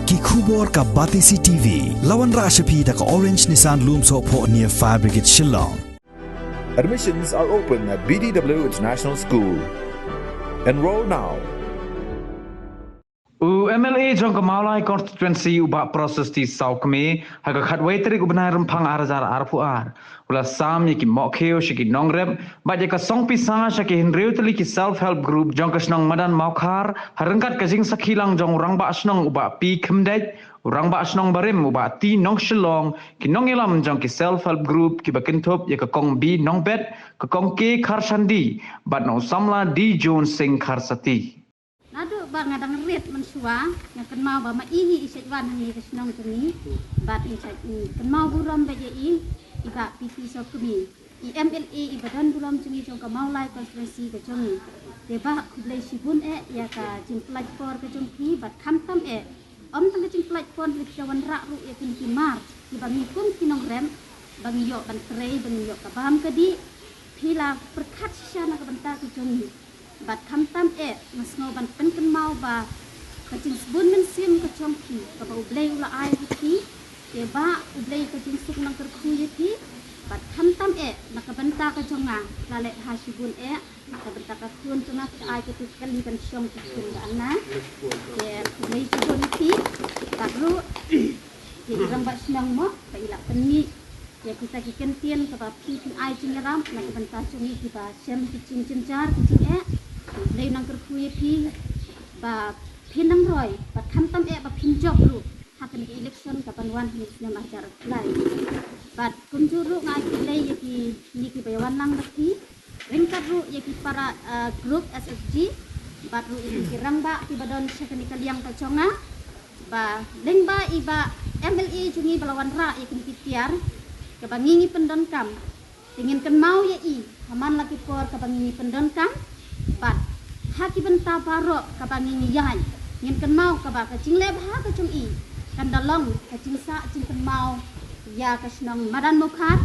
Ki khubor ka Batisi TV. Lawan Rashapi da ka Orange Nissan Lumso po near Fire Brigade Shillong. Admissions are open at BDW International School. Enroll now. MLA jong Maulai constituency ubah proses di Saukme haga khatway teri gubernur rempang arazar arpuar ula sam yaki mokheo shiki nongrem baje ka song pisa shaki hinreu teli ki self help group jong ka snong madan maukhar harengkat ka jing sakhilang jong urang ba snong ubah pi khemdej urang ba snong barim ubah ti nong shilong ki nong elam jong ki self help group ki bakintop ya ka kong bi nong bet ka kong ke kharsandi bat no samla di jon sing kharsati. Nado ba nga dang ret mensua nga kan mau ba maihi iset wan hangi kesnong tuni bat insait ni kan mau buram ba je iba pipi so kumi MLA ibadan buram tuni jong ka mau lai konferensi ka jong de ba kublai sibun ya ka jing platform ka jong ki bat kham tam om tang jing platform lik jawan ra ru ya kin kimar iba ngikun kinong rem bang yo ban trei bang yo ka bam ka di phila perkhat syana ka banta ka jong bat kham tam mas ngo ban pen kan mau ba kacing sebun men sim ka chongki ka ba ublei ula ai ki te ba ublei ka jing suk nang kerku yeti bat kham tam na ka banta ka jonga lale hasibun na ka banta ka kun tuna ka ai ka tu kali kan syong ki kun ana te ublei sebun ki tak ru ki ram ba snang mo ka ila penni ya kita kiken tien ka ba pi ai jing ram na ka banta chungi ki ba sem ki cing cencar ki cing lấy năng cơ khuya phi và pin năng rồi và tham tâm ba pin job lu happen di election kapan wan ni nama cara lai và kun juru ngai pilai yaki ni ki bayawan nang bakti ringkat ru yaki para group SSG bat ru yaki rangba ki badon sekani kaliang paconga ba lengba iba MLA jungi balawan ra yaki pitiar kebangingi pendon kam ingin kan mau ya haman lagi por kebangingi pendon kam bat haki benta barok kabangi yai ngin kan mau ka ba ka jing leb ha ka chung kan dalong ka jing sa jing kan mau ya ka snong madan mokhat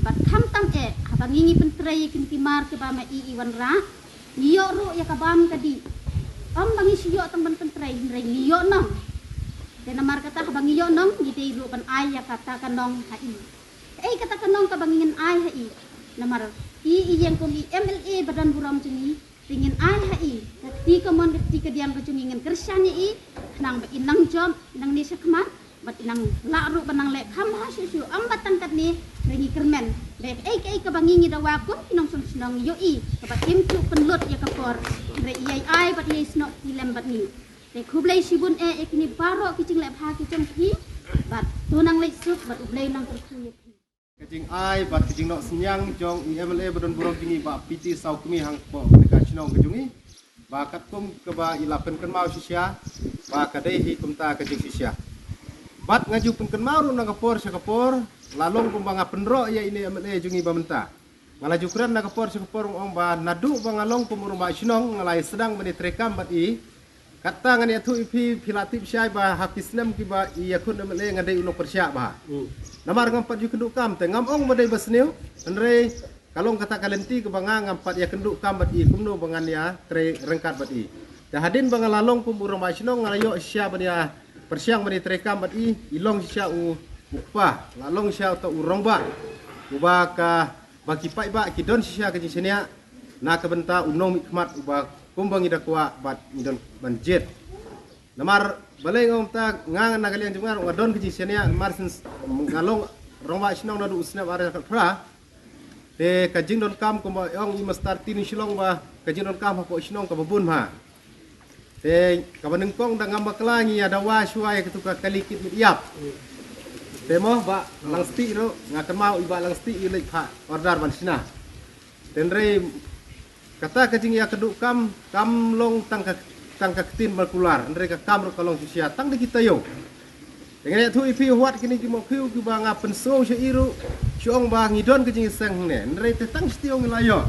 bat kham tam habangi ngi pentrei kin timar ke ba ma wan ra niyo ru ya ka bam ka di om bangi siyo tang ban pentrei rei niyo nong de namar kata habangi yo nong ni de ru ban ai ya kata kan nong ha kata kan nong ka bangi ngin ai ha namar yang ko MLA badan buram jini ingin ai ketika mon ketika diam kecung ingin kersani nang inang jom nang ni sekma bat inang laru banang le kham ha su ambat tangkat ni ringi kermen le ke bangingi dawa kun kinong senong yo ka bat tim tu penlut ya kapor re ai bat ye snok dilem bat ni le khublai sibun kini baro kicing le pha kicung pi bat tunang le sup bat ublai nang terkuye kajing ai bat kajing nok senyang jong MLA badon burong jingi ba piti sau kumi hang po mereka chinong kajungi ba katkum ke ba ilapen kan mau sisia ba kadai hi kumta kajing sisia bat ngaju pun kan mau na kapor sakapor lalong kumbanga penro ya ini MLA jungi ba menta ngalaju kran na kapor sakapor ong ba nadu ba ngalong kumur ba chinong ngalai sedang meni trekam bat kata ngani atu ipi pilatip syai ba hapisnem ki ba yakun MLA ngadai ulok persyak ba namar ngampat yu kenduk kam te ngam ong badai basniu andre kalong kata kalenti ke banga ngampat ya kenduk kam bat kumno bangan ya tre rengkat bat dah hadin banga lalong kum urang basno ngalayo sya bania persyang bani tre kam bat ilong sya upah lalong sya to urang ba uba ka bagi pai ba ki don sya ke senia na ka benta unong mikmat uba kumbang ida kwa bat midon banjet namar balai ngom ta ngang na kalian jungar ngadon ke senia marsin ngalong rongba sinong nadu usna bare pra te kajing don kam ko ong i mastar tin silong ba kajing don kam ko sinong ka babun ma te kabaneng kong da ngamba klangi ada wa suai ketuka kalikit midiap te mo ba langsti ro ngakan mau iba langsti ilek pha order ban sina tenre kata kajing ya keduk kam long tangka ketin balkular mereka kamro kalong sisia tang di kita yo dengan tu ipi huat kini ki mo khiu ki banga penso iru siong ba ngidon ke jing sang ne mereka tang stiong layo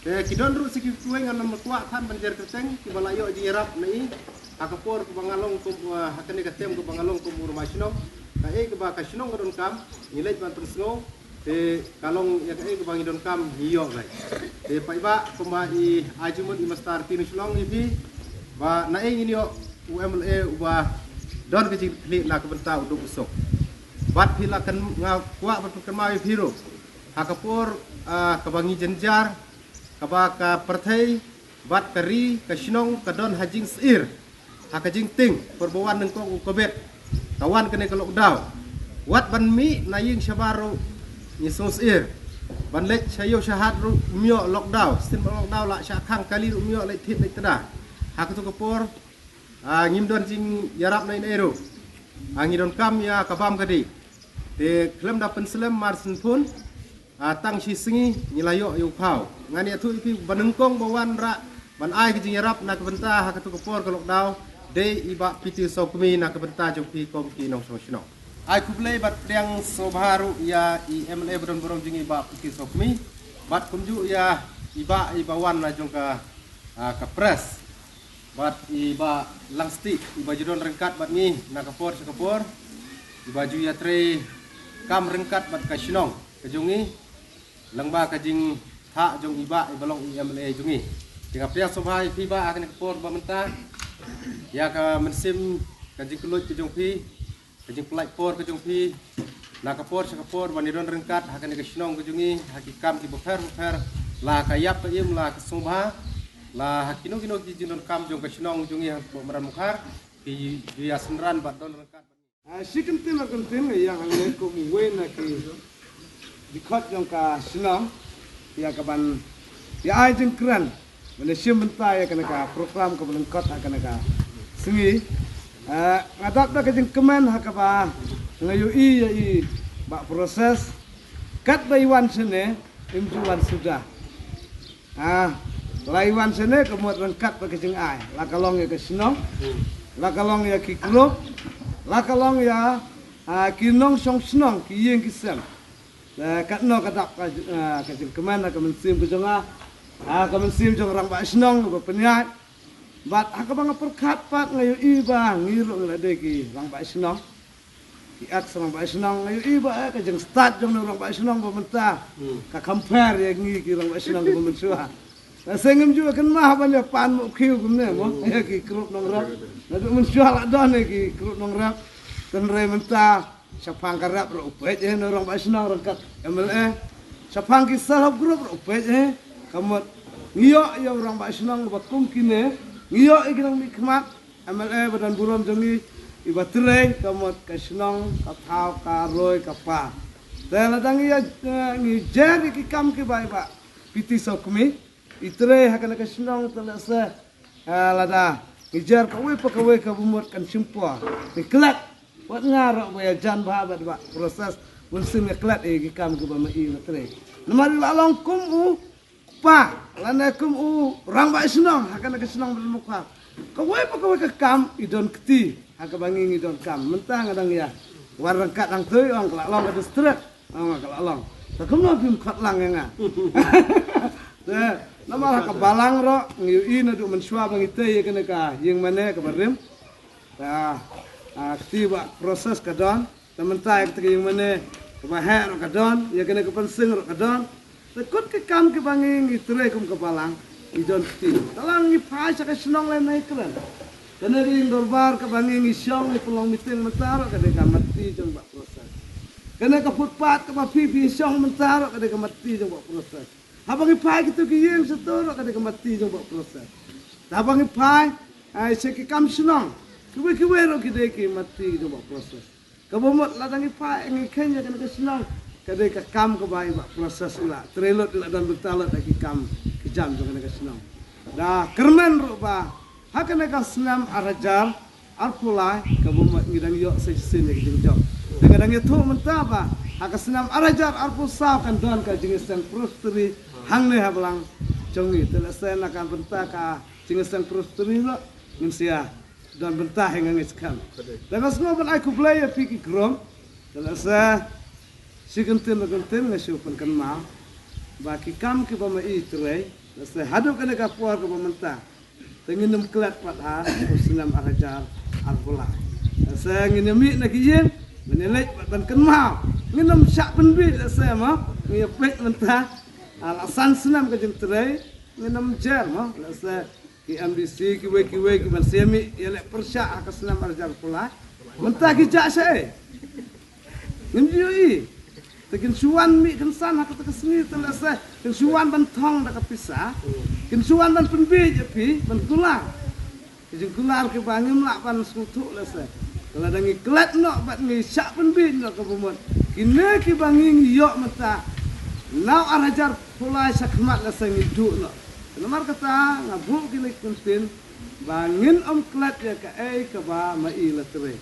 kidon ru siki tueng anam kwa than banjer keteng ki balayo ji rap nei akapor ku bangalong ku hakane katem ku bangalong ku murmasino ka ke ba kasinong kadon kam nilai ban persno kalong ya ke bangi don kam hiyo gai pai ba kuma ajumut i mastar tin sulong ipi ba naeng ini yo UMLA uba don ke jing klik nak benta uduk usuk bat pila kan kuat bat kan mau biru hakapur kabangi jenjar kabaka perthai bat kari kasinong kadon hajing sir hakajing ting perbawan nengkong ukobet kawan kene ke lockdown wat ban mi naying syabaru ni sir ban lek sayo syahat ru mio lockdown sin lockdown la syakang kali ru mio lek thit lek tada hakatu kapur ngimdon jing yarap nain ero ngidon kam ya kabam kadi te klem da penslem marsin pun tang si sengi nilayo yu pau ngani atu ipi banengkong bawan ra ban ai ke jing yarap nak benta hakatu kapur ke lockdown de iba piti sokmi nak benta jopi kom ki nong sosno ai kublei bat yang sobharu ya IMLA bodon borong jing iba piti sokmi bat kumju ya ibawan na jongka kapres bat iba langstik iba judon rengkat bat ni nak kapor sekapor iba ju ya tre kam rengkat bat kasinong kejungi langba kajing ha jong iba ibalong IMLA jungi jika pria sobhai piba akan kapor bamenta ya ka mensim kajing kelut kejung pi kajing pelai por kejung pi nak kapor sekapor banidon rengkat akan kasinong kejungi hakikam ki bofer la kayap ka im la sobha la hakino kino jinon kam jong kasinong jungi meran mukhar ki dia senran bat don rengkat sikentin yang hangne ko muwe na ki dikot jong ka sinong ya kaban ya ai jeng kran Malaysia bentai ya kena ka program ka belengkot akan ka sengi ngadap da kajeng kemen hakaba ngayu ya i ba proses kat baiwan sene imjuan sudah laiwan sene kemuat rengkat pa kajeng ai lakalong ya kasinong lakalong ya ki klub lakalong ya kinong song snong ki yeng kisem kat no kadap kajeng kemen ka mensim kujonga kemensim jong rang ba snong ba penyat bat hakabang perkat pat ngayu iba ngiru ngade ki rang ba snong ki at rang ba snong ngayu iba kajeng start jong rang ba snong ba menta ka compare ya ngi ki rang ba snong ba mensua sengem juga kan mah ban ya pan mo khiu gumne mo ya ki krup nong rap na du mensua la don ki krup nong rap kan re menta sapang karap ro upet je rang ba snong rangkat MLA sapang ki salap grup ro upet kamot ngiyo ya orang ba senang ba kumkine ngiyo ikinang mikmat MLA badan buram jongi iba trei kamot ka senang ka thau ka roi ka pa tela dangi ya ngi jer ki kam ki ba iba piti sokmi itre hakana ka senang tela se lada ngi jer ka we pa ka we ka bumot kan simpua ni klat wat ngaro ba ya jan ba ba proses munsim klat ki kam ki ba ma i tre namari lalong kum pa lana kum rang ba senang akan ke senang bermuka kawai pa kawai ke kam idon keti hakabangi idon kam mentang adang ya warang kat ang tu ang kelalong ke distrik ang kelalong takum no bim kat lang nga nama ka balang ro ngiu na du mensua bangite ye kena ka yang mana ka barim keti ba proses ka don tementai ke yang mana ka baher ka don ye kena ka pensing ro ka don tekut ke kam ke banging itre kum kepalang idon ti talang ni phai sa ka senong le nai kran kana ring dorbar ke banging isyong ni pelong miting mentar ka de mati jong ba proses kana ka footpath ka ba pipi isyong mentar ka de mati jong ba proses habang phai kitu ki yeng setor ka de mati jong ba proses habang phai ai se ki kam senong kuwe ro ki de ki mati jong ba proses ka bomot ladang phai ngi kenya kana ka senong kadai ka kam ka bai ba proses ula trelot ila dan betalat ki kam ki jam jong ka senang da kermen ro ba hakana ka senam arajar arpulai ka bumat ngidang yo sesin ki jong dengan yang tu menta ba haka senam arajar arpul sa kan don ka jingisan prostri hangne hablang jongi telesen akan benta ka jingisan prostri lo ngsia don benta hingga ngeskam dengan semua ban aku play piki grom telesen sikentin ngasupan kan ma baki kam ke bama itre se hadu kana ka puar ke bamenta tenginum klat pat ha senam arajar albola se nginemi na kiyen menelek ban kan ma nginum syak penbi se ma ngepek menta alasan senam ke jentre nginum jer ma se ki MDC ki mansemi yale persya akaslam arjar pula mentah ki jak saya ngimjui tekin suan mi kensan hak tekesni telasa ken suan bantong dak pisah ken suan ban penbi jepi ban kulang kijing kular ke bangim lak ban sutuk lasa kalau dangi klat nok bat ngi syak penbi nok kebumut kini ki banging yok mata now arajar pula sakmat lasa ngiduk nok nomor kata ngabuk kini kunstin bangin klat ya ka ke ba mai latre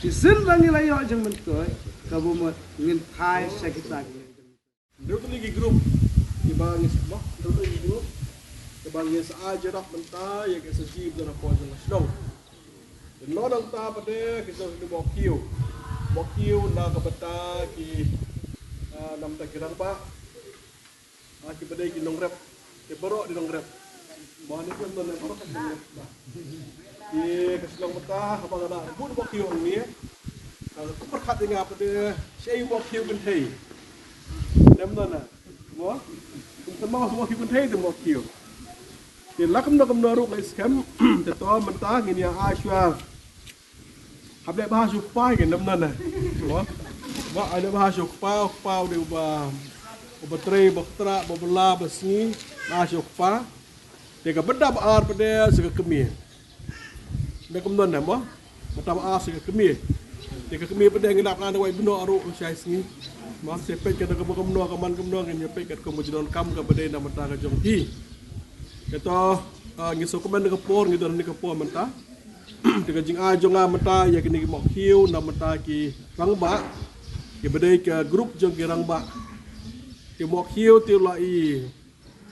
sisin bangi layo jeng mentoy kabumut ngin thai sakita Dulu lagi grup di bang semua, dulu lagi grup di bang seajarak mentah yang kesejib dan apa yang nasional. Dan orang tak pada kita sudah bokiu nak kebetul ki nam tak kirang pak, ki pada ki nongrep, ki berok di nongrep. Bahan itu pun nak berok di nongrep. Ki kesenang mentah apa nak buat bokiu ni. Kalau berkat dengan pada saya bokiu bentai. Dem na mo semua semua ki kuntai dem kiu ti lakam naru mai skam te to mentah ngini ashwa hable bahasa pai ke dem na mo wa ada bahasa pau de ba obetre baktra babla basni bahasa pa te ka beda ar pada sega kemi de kam na mo mata ar sega kemi te ka kemi pada ngilap na wai beno aru usai sini mas sepet kata kemno kaman kan nyepet kat kemudian kam ke badai nama ta jong hi kata ngiso komen ke por ngido ni ke por menta dengan jing a jong a menta ya kini mok hiu nama ta ki rangba ki badai ke grup jong ki rangba ki mok hiu ti lai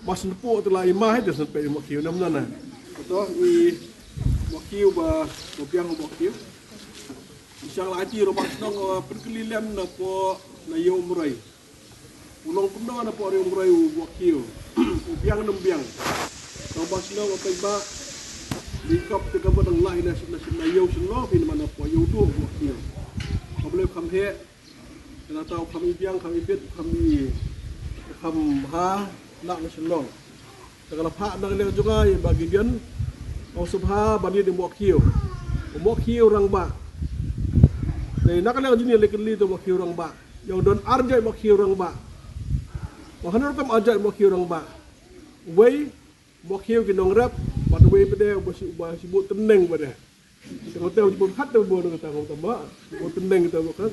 mas nepu ti lai mah de sampai mok hiu nam na kata i mok hiu ba biang mok hiu insyaallah ati rumah senang perkelilan na po na yung muray. Ulong kumna na po yung muray wakil. Biang ng biang. Ang baslo o pagba likap te ka badang lain na yung sino pinaman na po yung do wakil. Kablew kamhe na tao kami biang kami bit kami ha na sino. Tagalapa na lang juga bagi diyan o subha bani ng wakil. Wakil rang ba. Dahil nakalang jini lekali to wakil rang ba. Yang don arjai makhiu rang ba. Wahanar kam arjai makhiu rang ba. Wei makhiu ki nongrap, pada wei pede basi bu teneng pada. Tengok tahu jipun hat tahu bu kata kau tambah. Bu teneng kita bukan.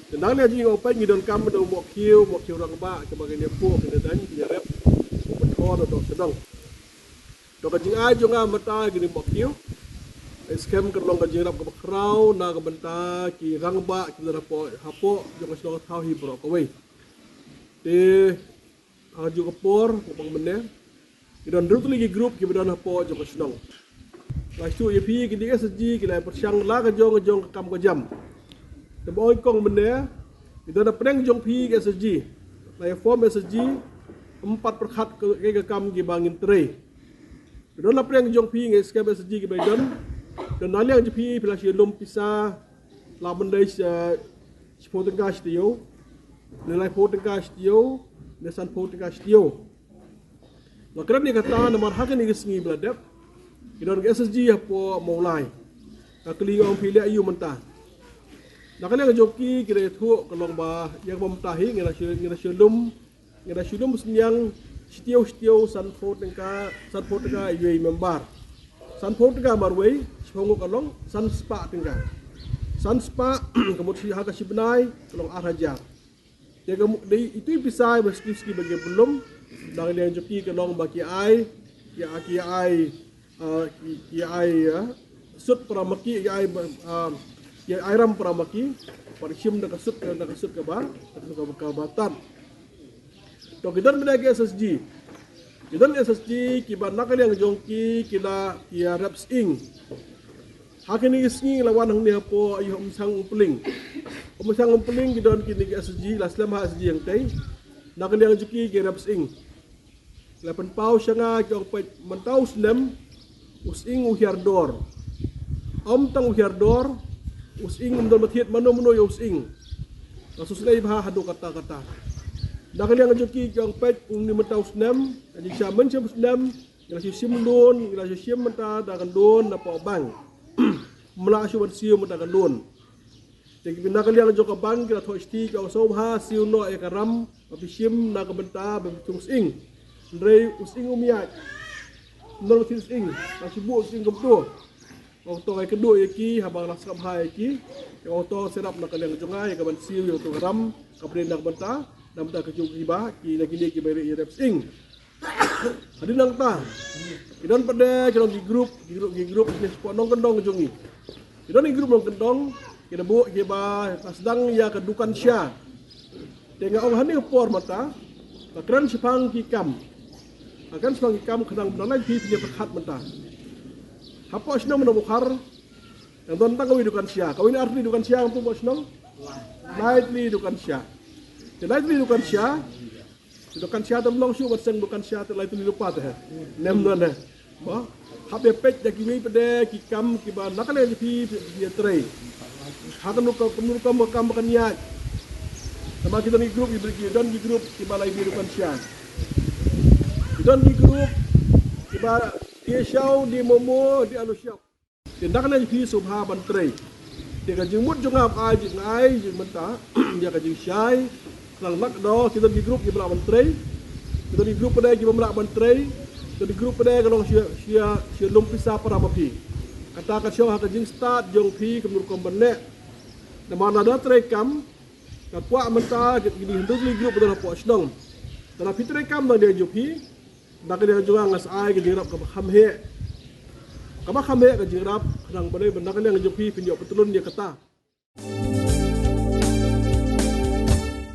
Dan dia jing opai ni don kam do makhiu rang ba sebagai dia po kena dan dia rap. Betul do sedang. Do kajing ajo nga mata gini makhiu. Eskem kerlong kajirap ke bakrau na kebenta ki rangba ki darapo hapo jong sedang tahu hi bro kawai de aju kepor kopang mene dan dulu lagi grup ki bedan hapo jong sedang lastu ye pi ki di SG ki lai persyang la ka jong kam ka jam de boy kong mene itu ada preng jong pi ki SG lai form SG 4 perkhat ke kam ki bangin tre dan la preng jong pi ngi skab SG ki bedan dan nali yang jepi bila lom pisah laban dari potengah studio nilai potengah studio nesan potengah studio makram ni kata nama hakan ni kesengi beladap idon SSG apa mulai kali orang pilih ayu mentah nak kali joki kira itu kalau bah yang mementahi ngira syulum senyang studio san potengah ayu member san potengah marway Songok along san spa tinggal. San spa kemudian harga si benai along araja. Dia itu bisa meski bagi belum dari yang joki kelong bagi ai sud peramaki ai ram peramaki parishim nak sud ke bar ke batan. To kita menagi SSG. Kita SSG kibar nakal yang jongki kila kia raps ing. Hakin ni isni lawan hang ni apo ayo umsang umpeling kidon kini SSG laslam SSG yang tai nak yang juki ke raps ing lapan pau syanga ke opat mentau snem using uhiardor tang uhiardor using umdon mathiat mano yo using kasus lai bah hadu kata nak yang juki ke opat ni mentau snem jadi syaman snem ila sim don ila sim menta da kan don na po bang mla shu ban siu menta kan don jadi bina kalian joka bang kira thoi sti ka so ha siu no e karam api sim na ka benta ba tung sing ndrei using umia nol tin sing na sibu sing kom tu auto ai kedua iki habang laskap hai iki auto serap na kalian jongai ka ban siu yo tu karam ka benda ka benta na benta ka chung iba ki lagi ni ki beri rep sing Hadin nang ta. Kidon pada kidon di grup ni sport nong kendong jungi. Kidon di grup nong kendong kita bu kita sedang ya kedukan sya. Tengah orang hani por mata. Akran sepang kikam. Akan sepang kikam kenang benar lagi dia berkat mata. Apa asnong menabukhar. Yang tentang kau dukan sya. Kau ini arti dukan sya untuk asnong. Lightly dukan sya. Lightly dukan sya. Dukan siya tam long syu berseng dukan siya terlalu itu lupa teh. Nem don deh. Bah, habe pet jadi ni pada kikam kiba nakale di dia tray. Hakan kam makan niat. Sama kita ni grup ibri dan di grup kiba lagi dukan siya. Dan di grup kiba dia syau di momo di anu syau. Dia nakale di subha ban tray. Dia kajimut jungap ai ngai jing menta dia kajing syai. Nang nak do kita di grup kita menteri, kita di grup pada kita menteri, kita di grup pada kalau sia lumpisa para mapi. Kata kat syau hak jing start jong pi kemur kombenek. Nama nada terekam, kat puak menta gini hendak di grup pada puak senong. Dalam pi terekam dah dia jupi, nak dia juga ngas ai ke jirap ke hamhe. Kama hamhe ke jirap, kadang pada benda kan yang jupi pinjau petulun dia kata.